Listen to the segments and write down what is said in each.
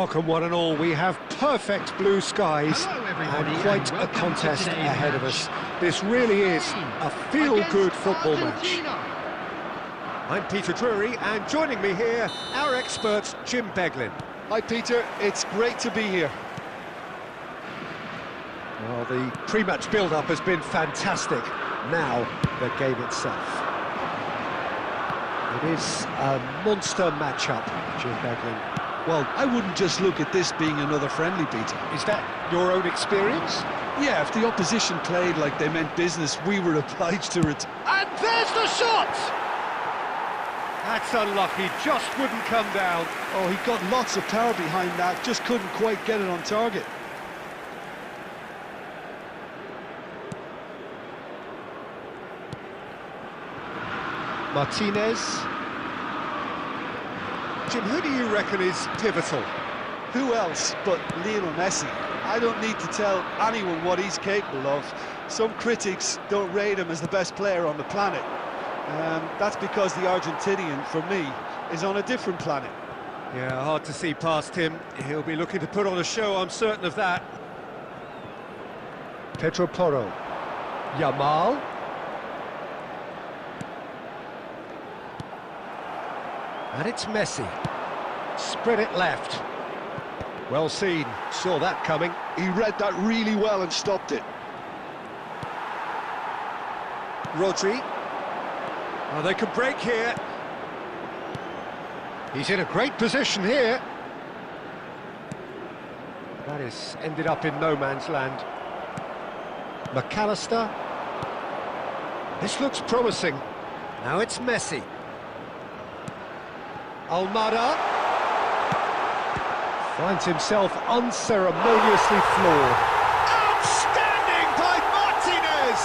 Welcome one and all. We have perfect blue skies and quite a contest ahead of us. This really is a feel-good football match. I'm Peter Drury, and joining me here, our expert Jim Beglin. Hi Peter, it's great to be here. Well, the pre-match build-up has been fantastic. Now, the game itself. It is a monster matchup, Jim Beglin. Well, I wouldn't just look at this being another friendly, Peter. Is that your own experience? Yeah, if the opposition played like they meant business, we were obliged to return. And there's the shot! That's unlucky, just wouldn't come down. Oh, he got lots of power behind that, just couldn't quite get it on target. Martinez. Jim, who do you reckon is pivotal? Who else but Lionel Messi? I don't need to tell anyone what he's capable of. Some critics don't rate him as the best player on the planet. That's because the Argentinian, for me, is on a different planet. Yeah, hard to see past him. He'll be looking to put on a show, I'm certain of that. Pedro Porro. Yamal. And it's Messi. Spread it left. Well seen, saw that coming. He read that really well and stopped it. Rodri. Oh, they could break here. He's in a great position here. That is ended up in no man's land. McAllister. This looks promising. Now it's Messi. Almada finds himself unceremoniously floored. Outstanding by Martinez!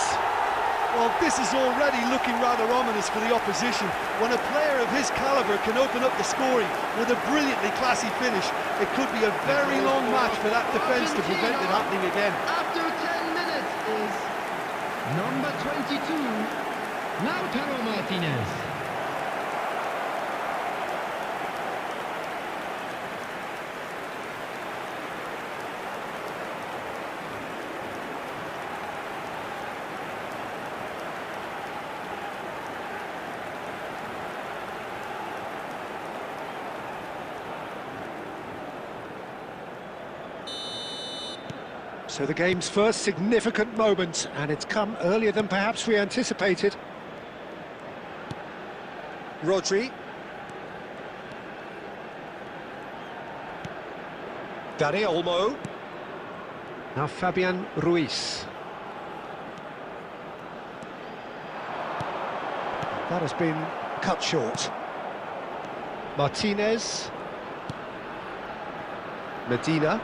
Well, this is already looking rather ominous for the opposition. When a player of his calibre can open up the scoring with a brilliantly classy finish, it could be a very long match for that defence to prevent it happening again. After 10 minutes is number 22, Lautaro Martinez. So the game's first significant moment, and it's come earlier than perhaps we anticipated. Rodri. Dani Olmo. Now Fabian Ruiz. That has been cut short. Martinez. Medina.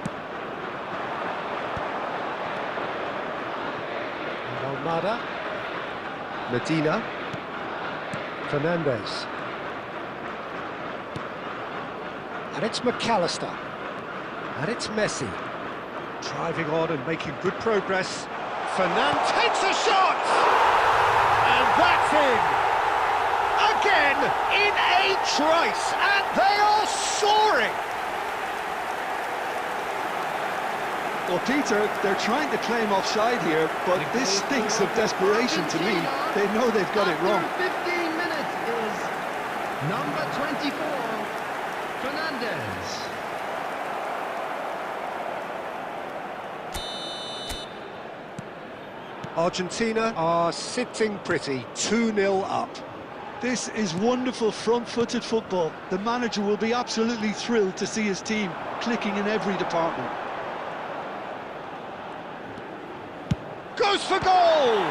Almada, Medina, Fernandez, and it's McAllister, and it's Messi, driving on and making good progress. Fernandez takes a shot, and that's in, again in a trice, and they are soaring. Well, Peter, they're trying to claim offside here, but this stinks of desperation to me. They know they've got it wrong. After 15 minutes is number 24, Fernandez. Argentina are sitting pretty, 2-0 up. This is wonderful front-footed football. The manager will be absolutely thrilled to see his team clicking in every department. Goes for goal!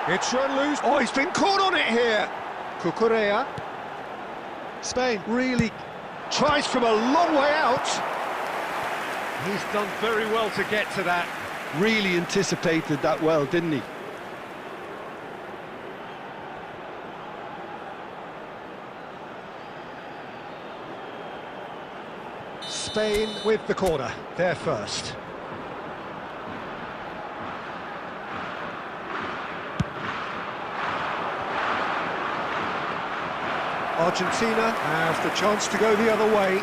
It's run loose. Oh, he's been caught on it here. Cucurella. Spain Really tries from a long way out. He's done very well to get to that. really anticipated that well, didn't he? Spain with the corner, they're first. Argentina have the chance to go the other way.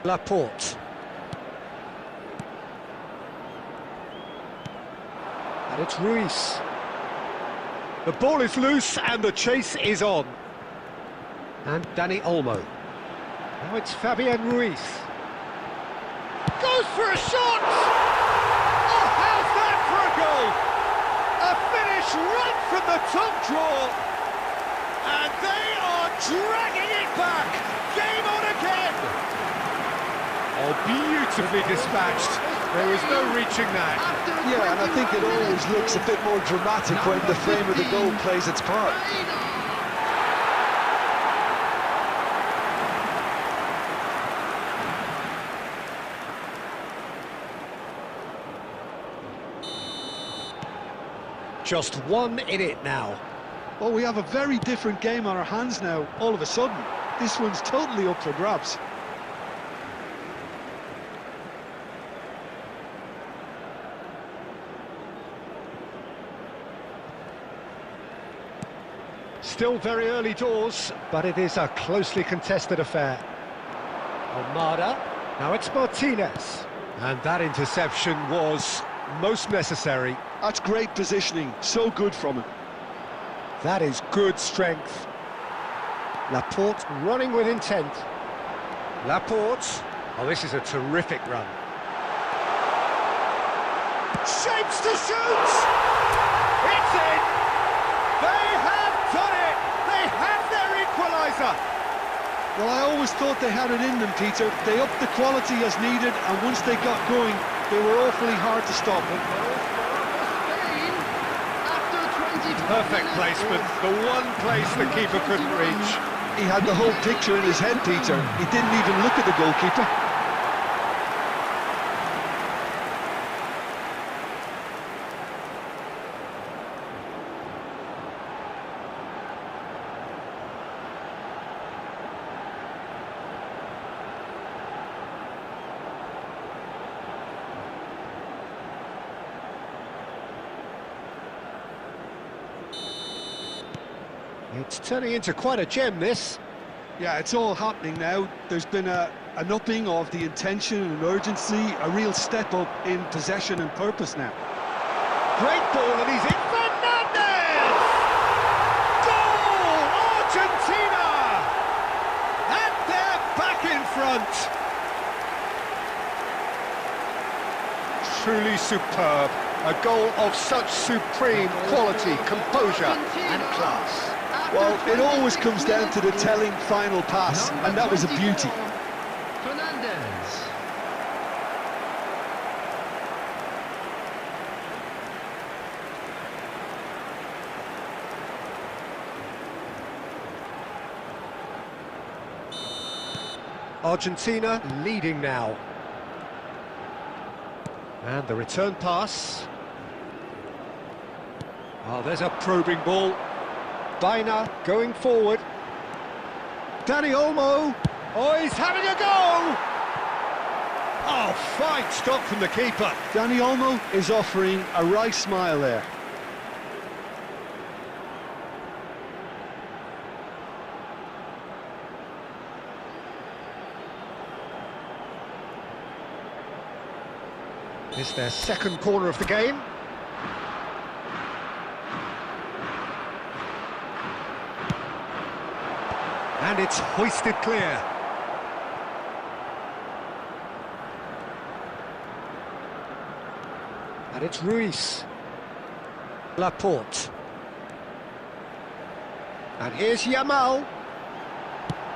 Laporte. And it's Ruiz. The ball is loose and the chase is on. And Dani Olmo. Now it's Fabian Ruiz. Goes for a shot! Oh, how's that for a goal? A finish right from the top draw. And they are dragging it back. Game on again. Oh, beautifully dispatched. There was no reaching that. Yeah, and I think it always looks a bit more dramatic when the frame of the goal plays its part. Just one in it now. Well, we have a very different game on our hands now, all of a sudden. This one's totally up for grabs. Still very early doors, but it is a closely contested affair. Almada, now it's Martinez. And that interception was most necessary. That's great positioning, so good from him. That is good strength. Laporte running with intent. Laporte, oh, this is a terrific run. Shapes to shoot! It's in! They have done it! They have their equaliser! Well, I always thought they had it in them, Peter. They upped the quality as needed, and once they got going, they were awfully hard to stop. Perfect placement, the one place the keeper couldn't reach. He had the whole picture in his head, Peter. He didn't even look at the goalkeeper. It's turning into quite a gem, this. Yeah, it's all happening now. There's been an upping of the intention and urgency, a real step up in possession and purpose now. Great ball, and he's in. Fernandez! Goal! Argentina! And they're back in front. Truly superb. A goal of such supreme quality, composure and class. Well, it always comes down to the telling final pass, and that was a beauty. Fernandez. Argentina leading now. And the return pass. Oh, there's a probing ball. Baina going forward. Dani Olmo. Oh, he's having a go! Oh, fine stop from the keeper. Dani Olmo is offering a wry smile there. It's their second corner of the game. And it's hoisted clear. And it's Ruiz. Laporte. And here's Yamal.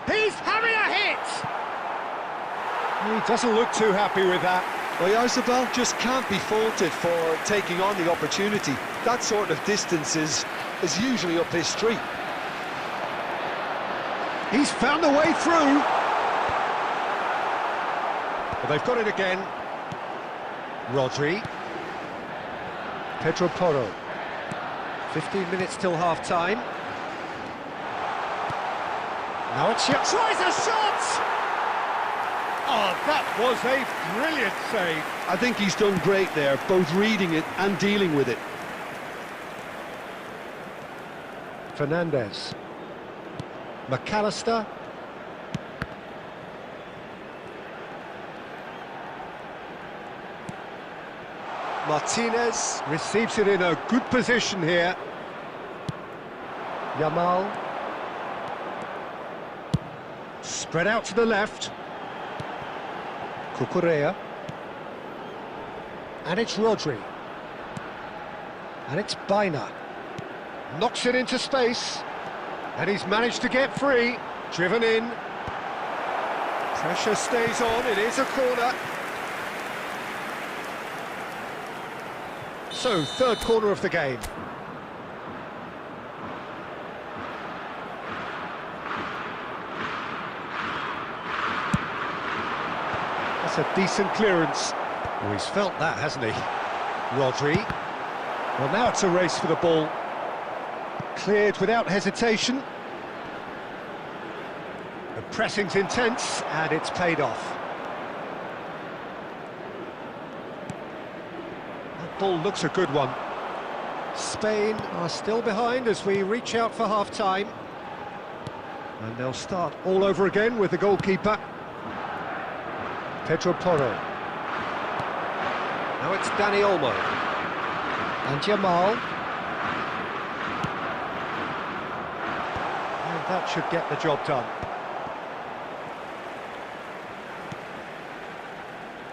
He's having a hit! He doesn't look too happy with that. Well, Oyarzabal just can't be faulted for taking on the opportunity. That sort of distance is usually up his street. He's found a way through. But they've got it again. Rodri. Pedro Porro. 15 minutes till half-time. Now it's tries a shot! Oh, that was a brilliant save. I think he's done great there, both reading it and dealing with it. Fernandez. McAllister. Martinez receives it in a good position here. Yamal. Spread out to the left. Cucurella. And it's Rodri. And it's Baina. Knocks it into space. And he's managed to get free. Driven in. Pressure stays on. It is a corner. So, third corner of the game. That's a decent clearance. Oh, he's felt that, hasn't he? Rodri. Well, now it's a race for the ball. Cleared without hesitation. The pressing's intense, and it's paid off. That ball looks a good one. Spain are still behind as we reach out for half-time. And they'll start all over again with the goalkeeper. Pedro Porro. Now it's Dani Olmo. And Yamal. And that should get the job done.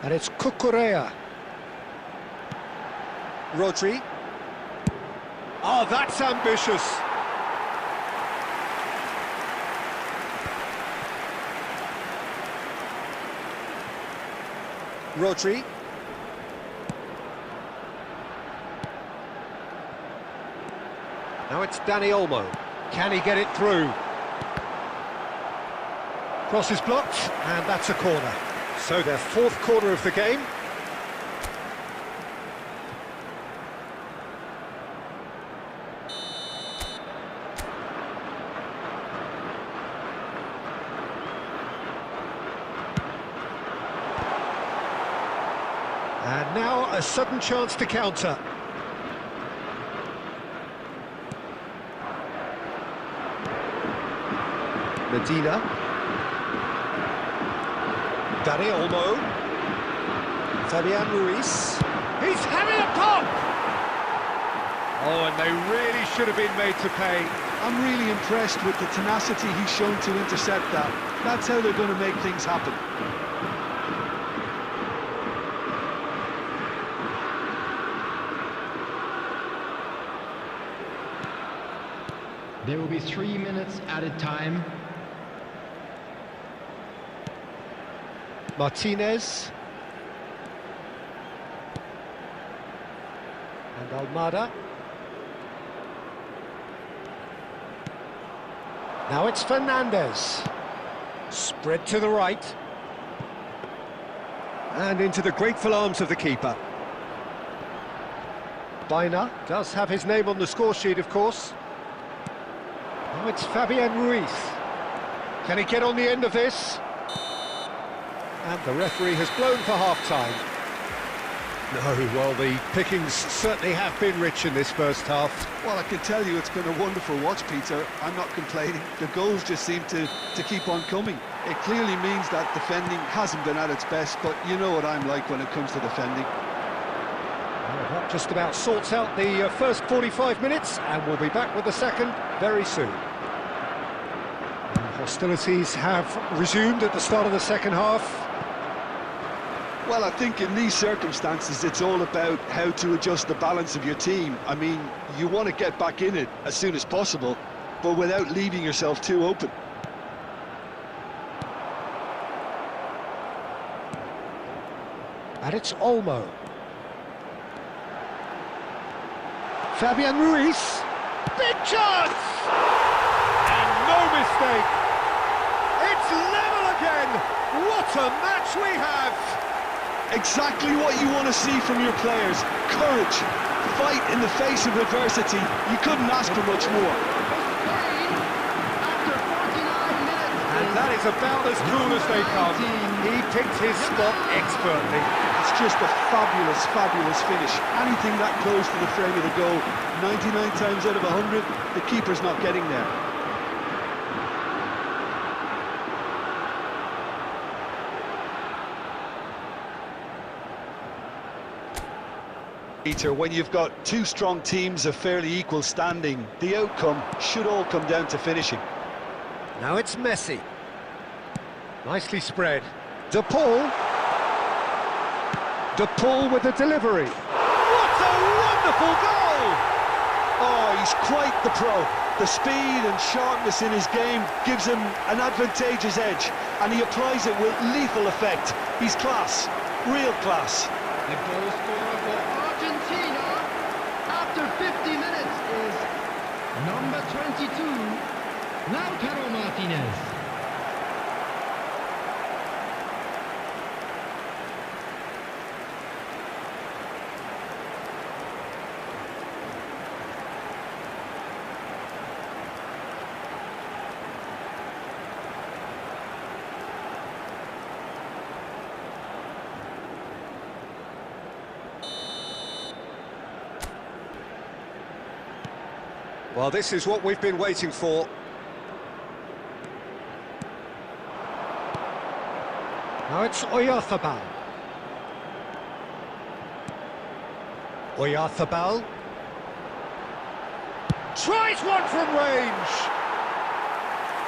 And it's Cucurella. Rodri. Oh, that's ambitious. Rodri. Now it's Dani Olmo. Can he get it through? Cross is blocked, and that's a corner. So their fourth corner of the game. And now a sudden chance to counter. Medina. Dani Olmo. Fabian Ruiz. He's having a pop! Oh, and they really should have been made to pay. I'm really impressed with the tenacity he's shown to intercept that. That's how they're going to make things happen. There will be 3 minutes added time. Martinez. And Almada. Now it's Fernandez. Spread to the right. And into the grateful arms of the keeper. Baina does have his name on the score sheet, of course. Now it's Fabian Ruiz. Can he get on the end of this? And the referee has blown for half-time. No, well, the pickings certainly have been rich in this first half. Well, I can tell you it's been a wonderful watch, Peter. I'm not complaining. The goals just seem to keep on coming. It clearly means that defending hasn't been at its best, but you know what I'm like when it comes to defending. Well, that just about sorts out the first 45 minutes, and we'll be back with the second very soon. And hostilities have resumed at the start of the second half. Well, I think in these circumstances, it's all about how to adjust the balance of your team. I mean, you want to get back in it as soon as possible, but without leaving yourself too open. And it's Olmo. Fabian Ruiz. Big chance! And no mistake. It's level again. What a match we have! Exactly what you want to see from your players. Courage, fight in the face of adversity. You couldn't ask for much more. And that is about as cool as they come. He picked his spot expertly. It's just a fabulous, fabulous finish. Anything that close to the frame of the goal, 99 times out of 100, the keeper's not getting there. Peter, when you've got two strong teams of fairly equal standing, the outcome should all come down to finishing. Now it's Messi. Nicely spread. De Paul. De Paul with the delivery. What a wonderful goal! Oh, he's quite the pro. The speed and sharpness in his game gives him an advantageous edge, and he applies it with lethal effect. He's class, real class. The goal scorer for Argentina after 50 minutes is number 22, Lautaro Martinez. Well, this is what we've been waiting for. Now it's Oyarzabal. Oyarzabal. Tries one from range.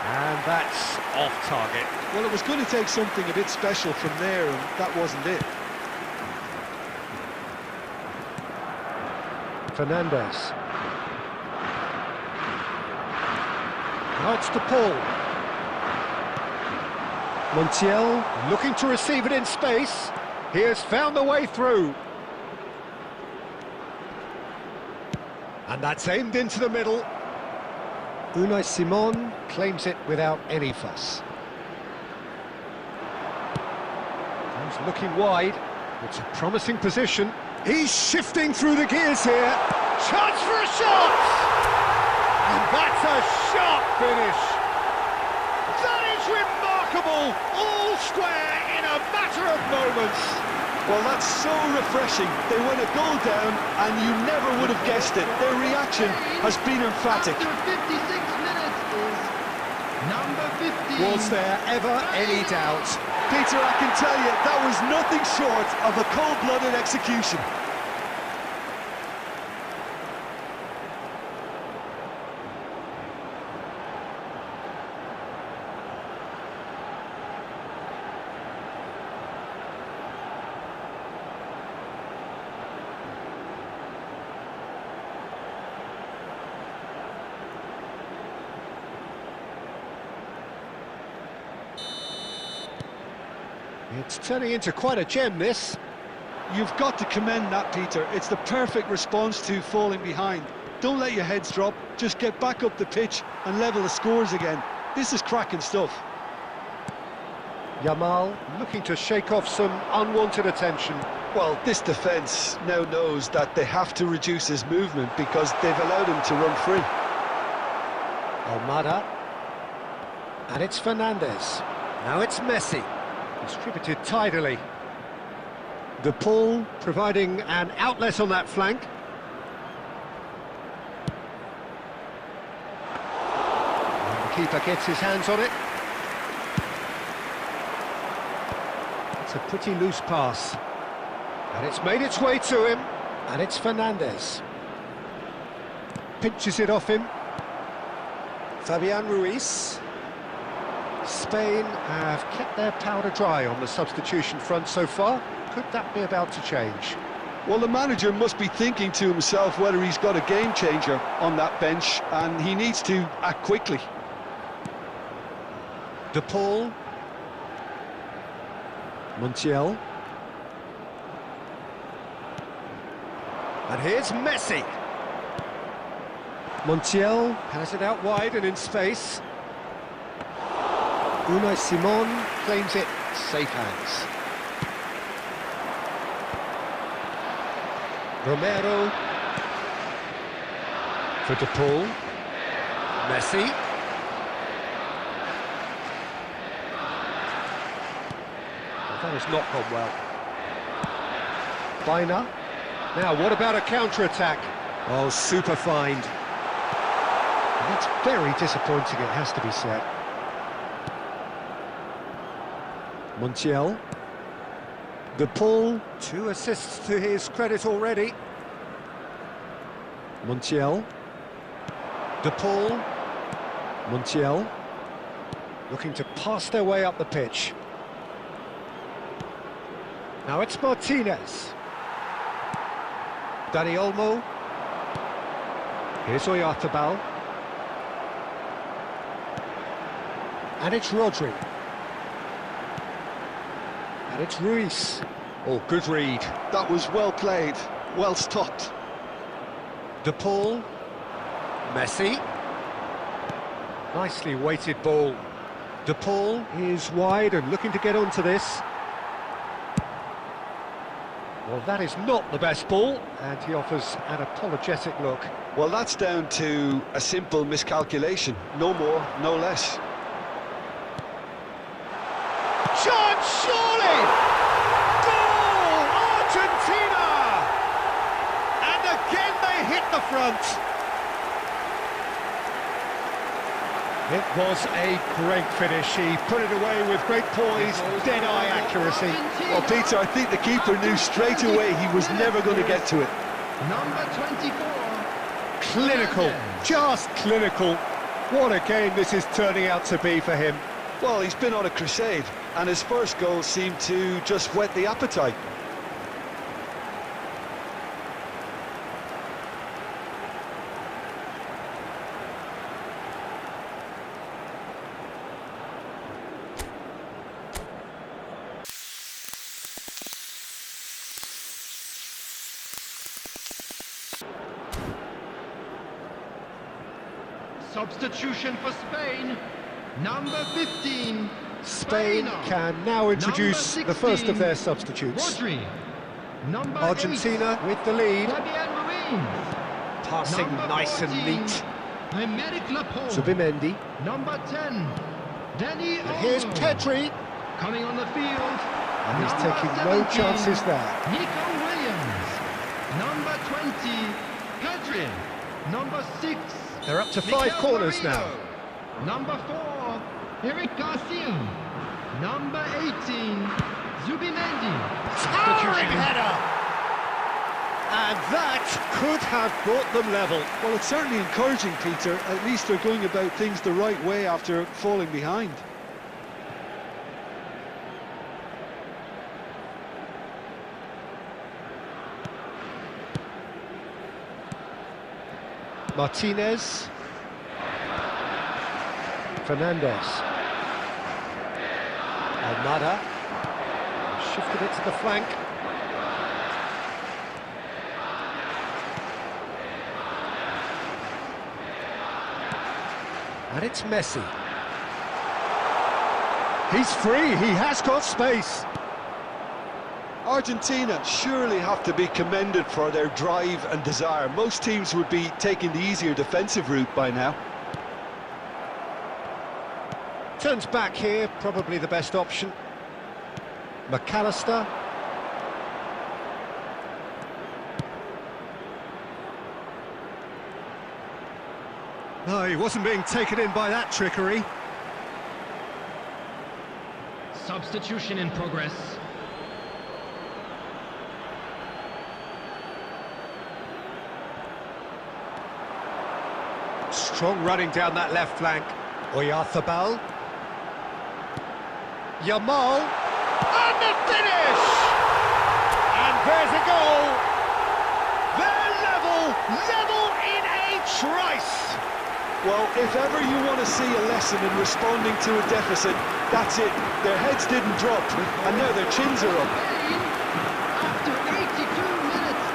And that's off target. Well, it was going to take something a bit special from there, and that wasn't it. Fernandez. Now it's De Paul. Montiel looking to receive it in space. He has found the way through. And that's aimed into the middle. Unai Simon claims it without any fuss. He's looking wide. It's a promising position. He's shifting through the gears here. Chance for a shot! And that's a sharp finish. That is remarkable. All square in a matter of moments. Well, that's so refreshing. They went a goal down, and you never would have guessed it. Their reaction has been emphatic. After 56 minutes is number 15. Was there ever any doubt? Peter, I can tell you, that was nothing short of a cold-blooded execution. It's turning into quite a gem, this. You've got to commend that, Peter. It's the perfect response to falling behind. Don't let your heads drop, just get back up the pitch and level the scores again. This is cracking stuff. Yamal looking to shake off some unwanted attention. Well, this defence now knows that they have to reduce his movement because they've allowed him to run free. Almada. And it's Fernandez. Now it's Messi. Distributed tidily. De Paul providing an outlet on that flank. And the keeper gets his hands on it. It's a pretty loose pass. And it's made its way to him. And it's Fernandez. Pinches it off him. Fabian Ruiz. Spain have kept their powder dry on the substitution front so far. Could that be about to change? Well, the manager must be thinking to himself whether he's got a game changer on that bench, and he needs to act quickly. De Paul. Montiel. And here's Messi. Montiel has it out wide and in space. Unai Simon claims it, safe hands. Romero for De Paul. Messi. Well, that has not gone well. Bina. Now, what about a counter-attack? Oh, super find. And that's very disappointing, it has to be said. Montiel. De Paul, 2 assists to his credit already. Montiel. De Paul. Montiel. Looking to pass their way up the pitch. Now it's Martinez. Dani Olmo. Here's Oyarzabal. And it's Rodri. And it's Ruiz. Oh, good read. That was well played, well stopped. De Paul. Messi. Nicely weighted ball. De Paul is wide and looking to get onto this. Well, that is not the best ball, and he offers an apologetic look. Well, that's down to a simple miscalculation. No more, no less. Chance, surely! Goal! Argentina! And again they hit the front. It was a great finish. He put it away with great poise, dead-eye accuracy. Well, Peter, I think the keeper knew straight away he was never going to get to it. Number 24. Clinical, just clinical. What a game this is turning out to be for him. Well, he's been on a crusade, and his first goal seemed to just whet the appetite. Substitution for Spain. Number 15. Spain can now introduce the first of their substitutes. Rodri. Number Argentina 8. with the lead. Fabian Ruiz. Passing Number nice and 14. neat. Aymeric Laporte. Zubimendi. Number 10. Dani And here's Olmo. Pedri. Coming on the field. And he's Number taking no 17, chances there. Nico Williams. Number 20. Pedri. Number 6. They're up to 5 corners now. Number 4, Eric Garcia. Number 18, Zubimendi. Towering header! And that could have brought them level. Well, it's certainly encouraging, Peter. At least they're going about things the right way after falling behind. Martinez. Fernandez. Almada. Shifted it to the flank. And it's Messi. He's free, he has got space. Argentina surely have to be commended for their drive and desire. Most teams would be taking the easier defensive route by now. Turns back here, probably the best option. McAllister. No, he wasn't being taken in by that trickery. Substitution in progress. Strong running down that left flank. Oyarzabal. Yamal. And the finish! And there's a goal. They're level in a trice. Well, if ever you want to see a lesson in responding to a deficit, that's it. Their heads didn't drop, and now their chins are up. After 82 minutes,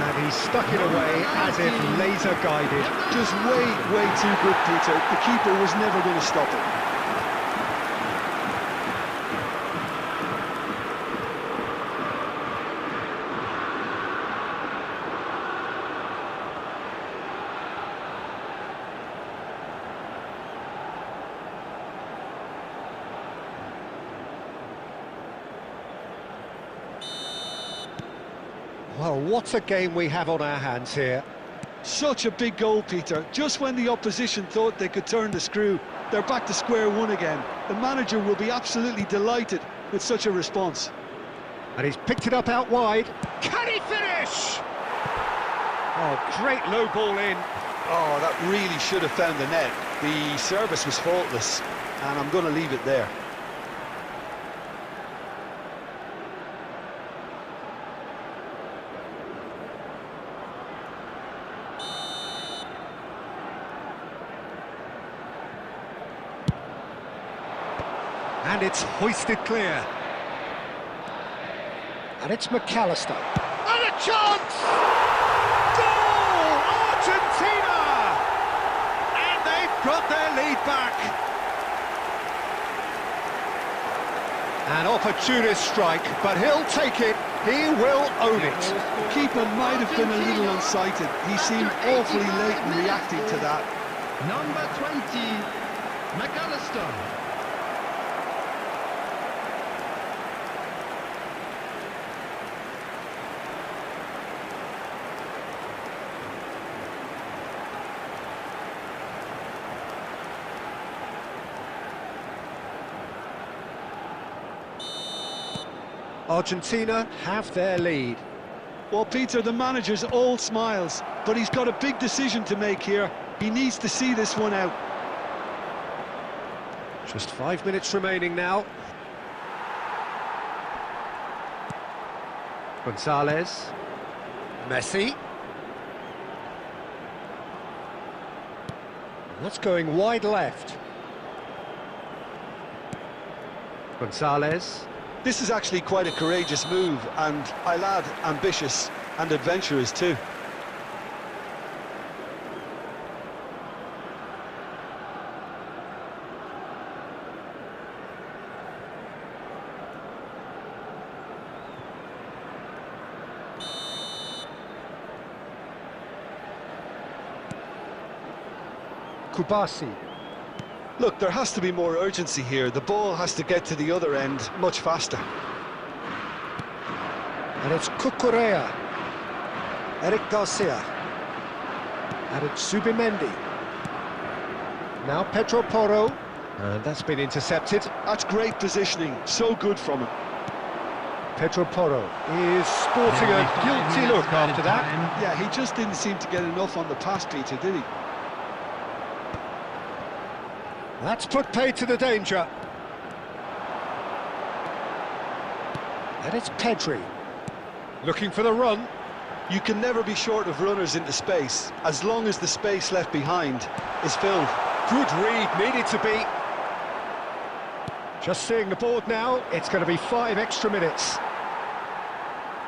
And he stuck it away as if laser guided. Just way too good, Peter. The keeper was never going to stop it. Well, what a game we have on our hands here. Such a big goal, Peter. Just when the opposition thought they could turn the screw, they're back to square one again. The manager will be absolutely delighted with such a response. And he's picked it up out wide. Can he finish? Oh, great low ball in. Oh, that really should have found the net. The service was faultless, and I'm going to leave it there. And it's hoisted clear. And it's McAllister. And a chance! Goal! Argentina! And they've got their lead back. An opportunist strike, but he'll take it. He will own it. The keeper might have been a little unsighted. He seemed awfully late in reacting to that. Number 20, McAllister. Argentina have their lead. Well, Peter, the manager's all smiles, but he's got a big decision to make here. He needs to see this one out. Just 5 minutes remaining now. Gonzalez. Messi. That's going wide left. Gonzalez. This is actually quite a courageous move, and I'll add ambitious and adventurous too. Kubasi. Look, there has to be more urgency here. The ball has to get to the other end much faster. And it's Cucurella. Eric Garcia. And it's Zubimendi. Now Pedro Porro. And that's been intercepted. That's great positioning. So good from him. Pedro Porro is sporting a guilty look after that. Yeah, he just didn't seem to get enough on the pass, Peter, did he? That's put paid to the danger. And it's Pedri. Looking for the run. You can never be short of runners into space, as long as the space left behind is filled. Good read, needed to be. Just seeing the board now, it's going to be 5 extra minutes.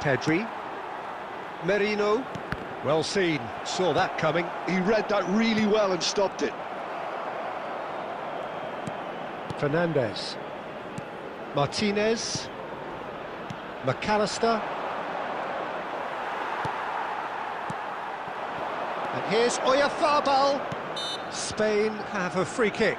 Pedri. Merino. Well seen, saw that coming. He read that really well and stopped it. Fernandez. Martinez. McAllister. And here's Oyarzabal. Spain have a free kick.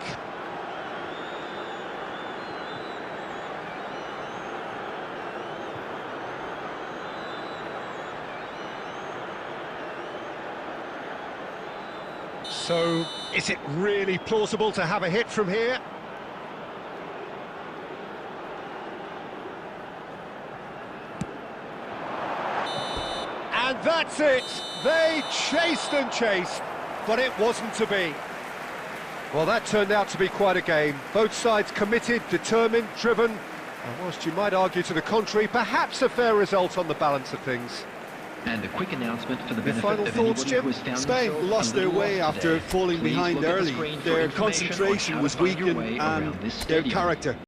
So, is it really plausible to have a hit from here? And that's it! They chased and chased, but it wasn't to be. Well, that turned out to be quite a game. Both sides committed, determined, driven, and whilst you might argue to the contrary, perhaps a fair result on the balance of things. And a quick announcement for the benefit final of thoughts, anybody Jim? who has found Spain lost their way after falling Please behind look at the early. screen for Their information on concentration how to was find your weakened way and around this their stadium. character